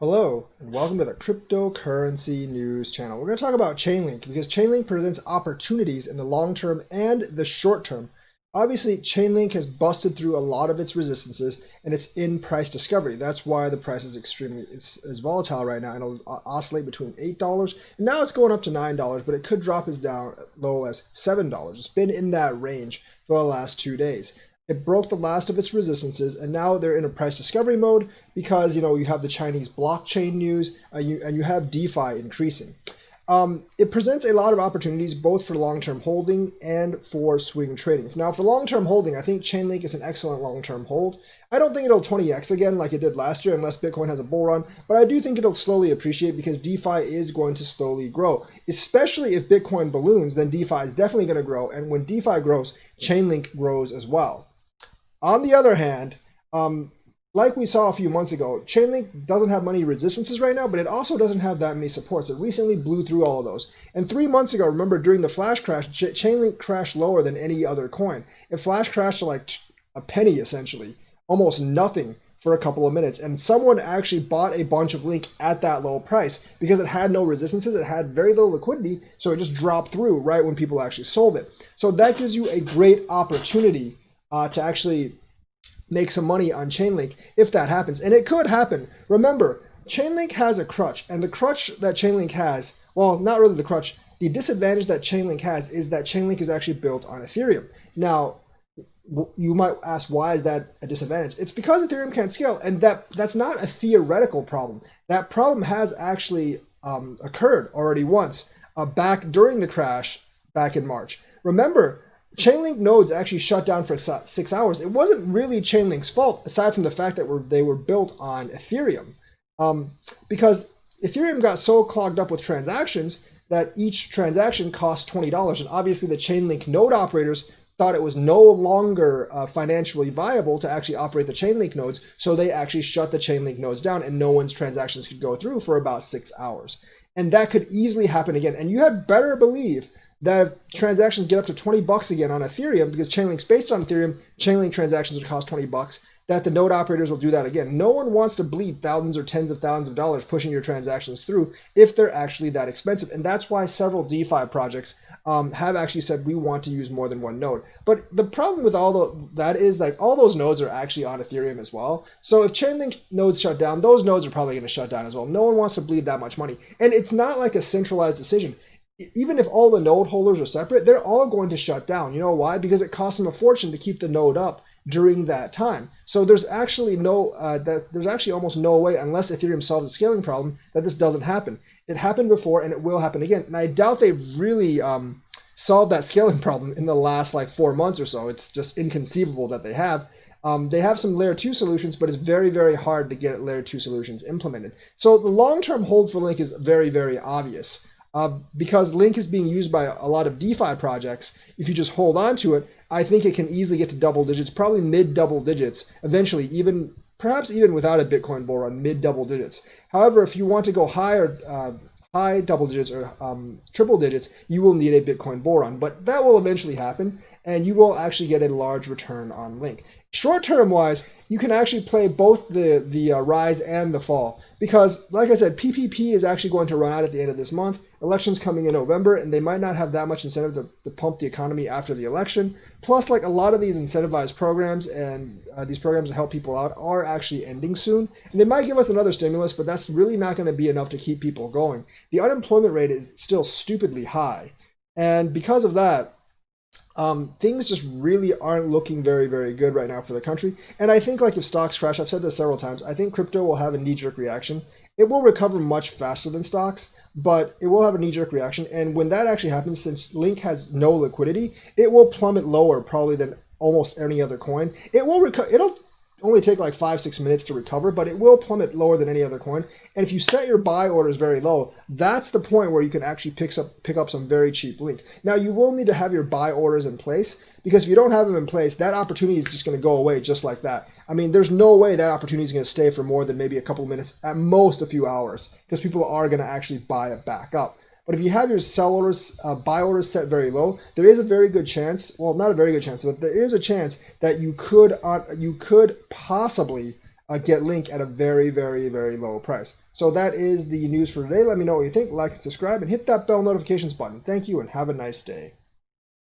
Hello, and welcome to the Cryptocurrency News channel. We're going to talk about Chainlink because Chainlink presents opportunities in the long term and the short term. Obviously, Chainlink has busted through a lot of its resistances and it's in price discovery. That's why the price is is volatile right now, and it'll oscillate between $8 and now it's going up to $9, but it could drop as down low as $7. It's been in that range for the last 2 days. It broke the last of its resistances, and now they're in a price discovery mode because you have the Chinese blockchain news, and you have DeFi increasing. It presents a lot of opportunities both for long-term holding and for swing trading. Now, for long-term holding, I think Chainlink is an excellent long-term hold. I don't think it'll 20x again like it did last year unless Bitcoin has a bull run, but I do think it'll slowly appreciate because DeFi is going to slowly grow. Especially if Bitcoin balloons, then DeFi is definitely going to grow, and when DeFi grows, Chainlink grows as well. On the other hand, like we saw a few months ago, Chainlink doesn't have many resistances right now, but it also doesn't have that many supports. It recently blew through all of those. And 3 months ago, remember during the flash crash, Chainlink crashed lower than any other coin. It flash crashed to like a penny essentially, almost nothing for a couple of minutes. And someone actually bought a bunch of Link at that low price because it had no resistances, it had very little liquidity, so it just dropped through right when people actually sold it. So that gives you a great opportunity to actually make some money on Chainlink if that happens. And it could happen. Remember, Chainlink has a crutch, and the crutch that Chainlink has, well, not really the crutch, the disadvantage that Chainlink has is that Chainlink is actually built on Ethereum. Now, you might ask, why is that a disadvantage? It's because Ethereum can't scale, and that's not a theoretical problem. That problem has actually occurred already once back during the crash back in March. Remember, Chainlink nodes actually shut down for 6 hours. It wasn't really Chainlink's fault, aside from the fact that they were built on Ethereum. Because Ethereum got so clogged up with transactions that each transaction cost $20. And obviously the Chainlink node operators thought it was no longer financially viable to actually operate the Chainlink nodes. So they actually shut the Chainlink nodes down and no one's transactions could go through for about 6 hours. And that could easily happen again. And you had better believe that if transactions get up to $20 again on Ethereum, because Chainlink's based on Ethereum, Chainlink transactions would cost $20, that the node operators will do that again. No one wants to bleed thousands or tens of thousands of dollars pushing your transactions through if they're actually that expensive. And that's why several DeFi projects have actually said we want to use more than one node. But the problem with that is like all those nodes are actually on Ethereum as well. So if Chainlink nodes shut down, those nodes are probably going to shut down as well. No one wants to bleed that much money. And it's not like a centralized decision. Even if all the node holders are separate, they're all going to shut down. You know why? Because it costs them a fortune to keep the node up during that time. So there's actually there's actually almost no way, unless Ethereum solves the scaling problem, that this doesn't happen. It happened before and it will happen again. And I doubt they've really solved that scaling problem in the last like 4 months or so. It's just inconceivable that they have. They have some layer 2 solutions, but it's very, very hard to get layer 2 solutions implemented. So the long-term hold for Link is very, very obvious. Because Link is being used by a lot of DeFi projects, if you just hold on to it, I think it can easily get to double digits, probably mid double digits, eventually, perhaps even without a Bitcoin bull run, mid double digits. However, if you want to go high double digits or triple digits, you will need a Bitcoin bull run, but that will eventually happen, and you will actually get a large return on Link. Short-term wise, you can actually play both the rise and the fall because, like I said, PPP is actually going to run out at the end of this month. Elections coming in November, and they might not have that much incentive to pump the economy after the election. Plus, like a lot of these incentivized programs and these programs to help people out are actually ending soon. And they might give us another stimulus, but that's really not going to be enough to keep people going. The unemployment rate is still stupidly high. And because of that, things just really aren't looking very, very good right now for the country. And I think like if stocks crash, I've said this several times, I think crypto will have a knee-jerk reaction. It will recover much faster than stocks, but it will have a knee-jerk reaction. And when that actually happens, since Link has no liquidity, it will plummet lower probably than almost any other coin. It will it'll only take like 5-6 minutes to recover, but it will plummet lower than any other coin. And if you set your buy orders very low, that's the point where you can actually pick up some very cheap Link. Now you will need to have your buy orders in place, because if you don't have them in place, that opportunity is just going to go away just like that. I mean, there's no way that opportunity is going to stay for more than maybe a couple of minutes, at most a few hours, because people are going to actually buy it back up. But if you have your sell orders, buy orders set very low, there is a very good chance, well, not a very good chance, but there is a chance that you could possibly get Link at a very, very, very low price. So that is the news for today. Let me know what you think. Like and subscribe and hit that bell notifications button. Thank you and have a nice day.